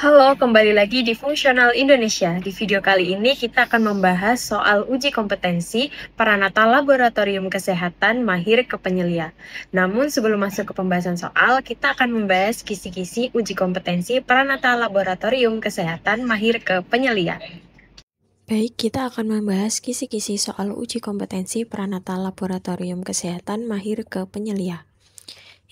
Halo, kembali lagi di Fungsional Indonesia. Di video kali ini kita akan membahas soal uji kompetensi Pranata Laboratorium Kesehatan Mahir Kepenyelia. Namun sebelum masuk ke pembahasan soal, kita akan membahas kisi-kisi uji kompetensi Pranata Laboratorium Kesehatan Mahir Kepenyelia. Baik, kita akan membahas kisi-kisi soal uji kompetensi Pranata Laboratorium Kesehatan Mahir Kepenyelia.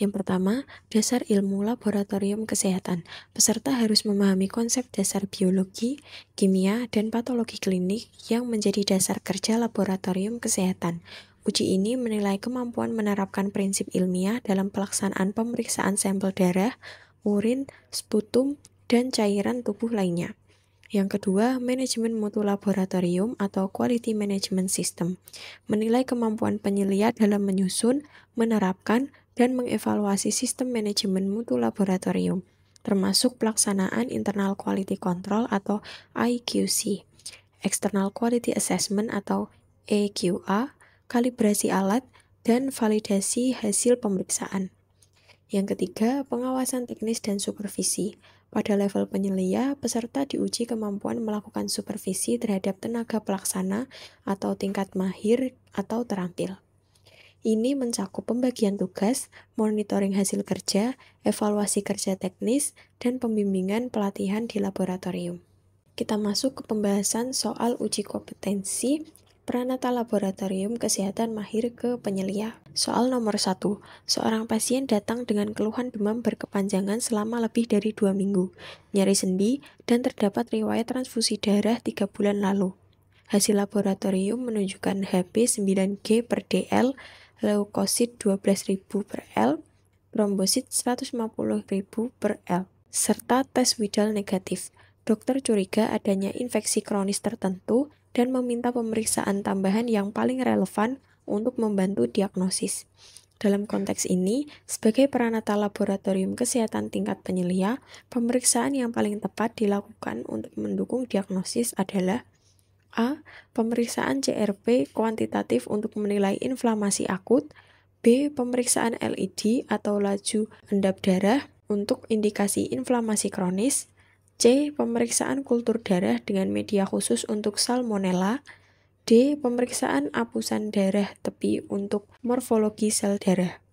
Yang pertama, dasar ilmu laboratorium kesehatan. Peserta harus memahami konsep dasar biologi, kimia, dan patologi klinik yang menjadi dasar kerja laboratorium kesehatan. Uji ini menilai kemampuan menerapkan prinsip ilmiah dalam pelaksanaan pemeriksaan sampel darah, urin, sputum, dan cairan tubuh lainnya. Yang kedua, manajemen mutu laboratorium atau quality management system, menilai kemampuan penyelia dalam menyusun, menerapkan, dan mengevaluasi sistem manajemen mutu laboratorium, termasuk pelaksanaan internal quality control atau IQC, external quality assessment atau EQA, kalibrasi alat, dan validasi hasil pemeriksaan. Yang ketiga, pengawasan teknis dan supervisi. Pada level penyelia, peserta diuji kemampuan melakukan supervisi terhadap tenaga pelaksana atau tingkat mahir atau terampil. Ini mencakup pembagian tugas, monitoring hasil kerja, evaluasi kerja teknis, dan pembimbingan pelatihan di laboratorium. Kita masuk ke pembahasan soal uji kompetensi Pranata Laboratorium Kesehatan Mahir Kepenyelia. Soal nomor 1. Seorang pasien datang dengan keluhan demam berkepanjangan selama lebih dari 2 minggu, nyeri sendi, dan terdapat riwayat transfusi darah 3 bulan lalu. Hasil laboratorium menunjukkan Hb 9G per dl, leukosit 12.000 per L, trombosit 150.000 per L, serta tes Widal negatif. Dokter curiga adanya infeksi kronis tertentu dan meminta pemeriksaan tambahan yang paling relevan untuk membantu diagnosis. Dalam konteks ini, sebagai Pranata Laboratorium Kesehatan tingkat penyelia, pemeriksaan yang paling tepat dilakukan untuk mendukung diagnosis adalah A. Pemeriksaan CRP kuantitatif untuk menilai inflamasi akut. B. Pemeriksaan LED atau laju endap darah untuk indikasi inflamasi kronis. C. Pemeriksaan kultur darah dengan media khusus untuk salmonella. D. Pemeriksaan apusan darah tepi untuk morfologi sel darah.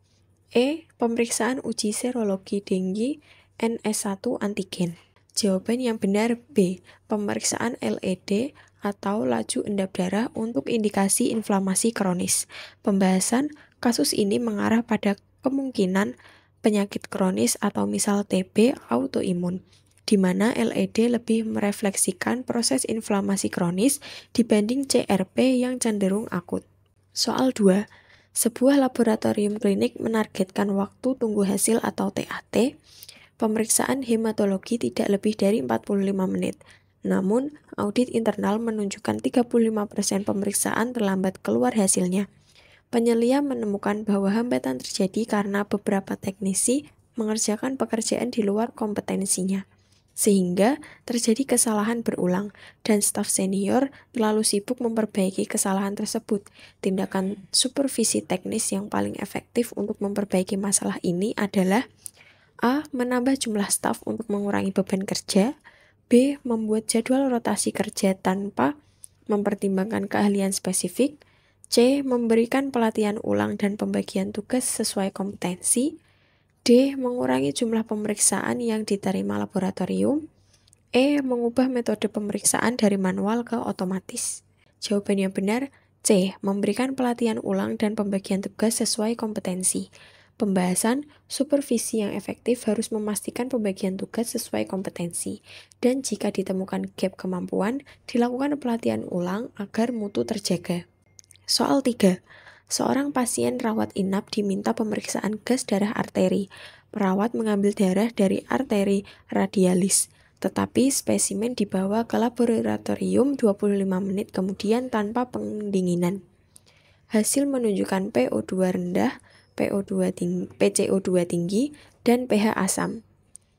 E. Pemeriksaan uji serologi denggi NS1 antigen. Jawaban yang benar B. Pemeriksaan LED atau laju endap darah untuk indikasi inflamasi kronis. Pembahasan kasus ini mengarah pada kemungkinan penyakit kronis atau misal TB autoimun, di mana LED lebih merefleksikan proses inflamasi kronis dibanding CRP yang cenderung akut. Soal 2. Sebuah laboratorium klinik menargetkan waktu tunggu hasil atau TAT. Pemeriksaan hematologi tidak lebih dari 45 menit. Namun, audit internal menunjukkan 35% pemeriksaan terlambat keluar hasilnya. Penyelia menemukan bahwa hambatan terjadi karena beberapa teknisi mengerjakan pekerjaan di luar kompetensinya, sehingga terjadi kesalahan berulang, dan staf senior terlalu sibuk memperbaiki kesalahan tersebut. Tindakan supervisi teknis yang paling efektif untuk memperbaiki masalah ini adalah A. Menambah jumlah staf untuk mengurangi beban kerja. B. Membuat jadwal rotasi kerja tanpa mempertimbangkan keahlian spesifik. C. Memberikan pelatihan ulang dan pembagian tugas sesuai kompetensi. D. Mengurangi jumlah pemeriksaan yang diterima laboratorium. E. Mengubah metode pemeriksaan dari manual ke otomatis. Jawaban yang benar C. Memberikan pelatihan ulang dan pembagian tugas sesuai kompetensi. Pembahasan supervisi yang efektif harus memastikan pembagian tugas sesuai kompetensi, dan jika ditemukan gap kemampuan, dilakukan pelatihan ulang agar mutu terjaga. Soal 3. Seorang pasien rawat inap diminta pemeriksaan gas darah arteri. Perawat mengambil darah dari arteri radialis, tetapi spesimen dibawa ke laboratorium 25 menit kemudian tanpa pendinginan. Hasil menunjukkan PO2 rendah, PCO2 tinggi, dan pH asam.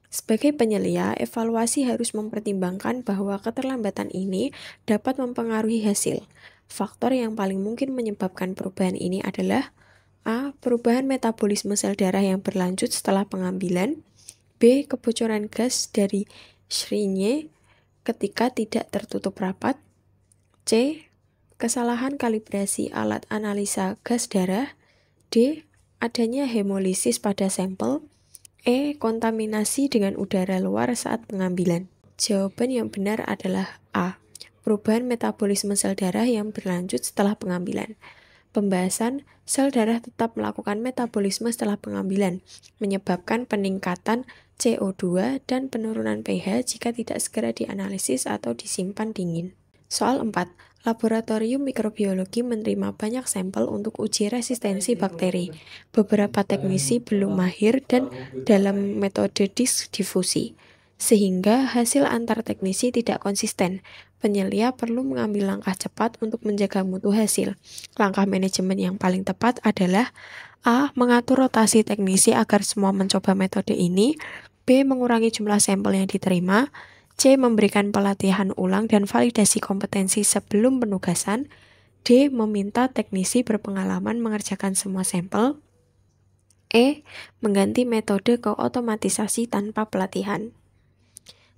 Sebagai penyelia, evaluasi harus mempertimbangkan bahwa keterlambatan ini dapat mempengaruhi hasil. Faktor yang paling mungkin menyebabkan perubahan ini adalah A. Perubahan metabolisme sel darah yang berlanjut setelah pengambilan. B. Kebocoran gas dari Shrinye ketika tidak tertutup rapat. C. Kesalahan kalibrasi alat analisa gas darah. D. Adanya hemolisis pada sampel. E. Kontaminasi dengan udara luar saat pengambilan. Jawaban yang benar adalah A. Perubahan metabolisme sel darah yang berlanjut setelah pengambilan. Pembahasan, sel darah tetap melakukan metabolisme setelah pengambilan, menyebabkan peningkatan CO2 dan penurunan pH jika tidak segera dianalisis atau disimpan dingin. Soal 4. Laboratorium mikrobiologi menerima banyak sampel untuk uji resistensi bakteri. Beberapa teknisi belum mahir dan dalam metode disk difusi, sehingga hasil antar teknisi tidak konsisten. Penyelia perlu mengambil langkah cepat untuk menjaga mutu hasil. Langkah manajemen yang paling tepat adalah A. Mengatur rotasi teknisi agar semua mencoba metode ini. B. Mengurangi jumlah sampel yang diterima. C. Memberikan pelatihan ulang dan validasi kompetensi sebelum penugasan. D. Meminta teknisi berpengalaman mengerjakan semua sampel. E. Mengganti metode ke otomatisasi tanpa pelatihan.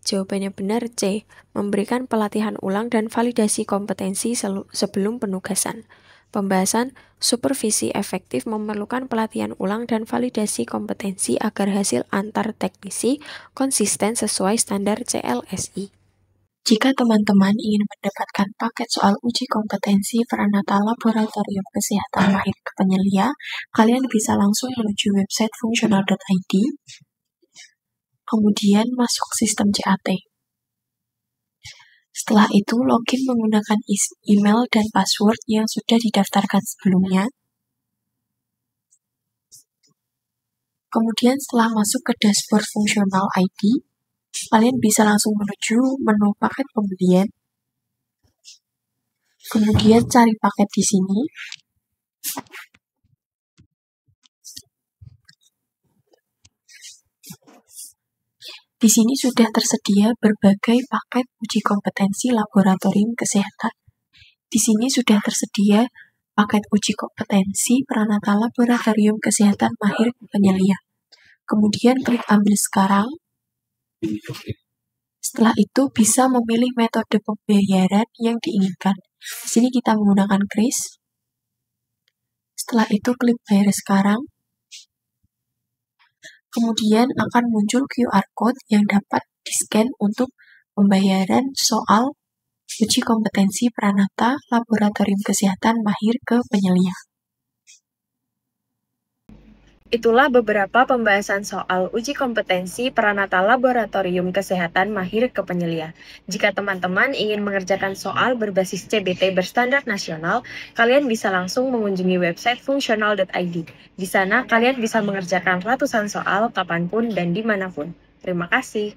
Jawabannya benar C. Memberikan pelatihan ulang dan validasi kompetensi sebelum penugasan. Pembahasan, supervisi efektif memerlukan pelatihan ulang dan validasi kompetensi agar hasil antar teknisi konsisten sesuai standar CLSI. Jika teman-teman ingin mendapatkan paket soal uji kompetensi peranata laboratorium kesehatan mahir ke penyelia, kalian bisa langsung menuju website functional.id, kemudian masuk sistem CAT. Setelah itu, login menggunakan email dan password yang sudah didaftarkan sebelumnya. Kemudian setelah masuk ke dashboard fungsional ID, kalian bisa langsung menuju menu paket pembelian. Kemudian cari paket di sini. Di sini sudah tersedia berbagai paket uji kompetensi laboratorium kesehatan. Di sini sudah tersedia paket uji kompetensi peranata laboratorium kesehatan mahir penyelia. Kemudian klik ambil sekarang. Setelah itu bisa memilih metode pembayaran yang diinginkan. Di sini kita menggunakan kris. Setelah itu klik bayar sekarang. Kemudian akan muncul QR Code yang dapat di-scan untuk pembayaran soal uji kompetensi peranata laboratorium kesehatan mahir ke penyelia. Itulah beberapa pembahasan soal uji kompetensi peranata laboratorium kesehatan mahir ke penyelia. Jika teman-teman ingin mengerjakan soal berbasis CBT berstandar nasional, kalian bisa langsung mengunjungi website functional.id. Di sana, kalian bisa mengerjakan ratusan soal kapanpun dan dimanapun. Terima kasih.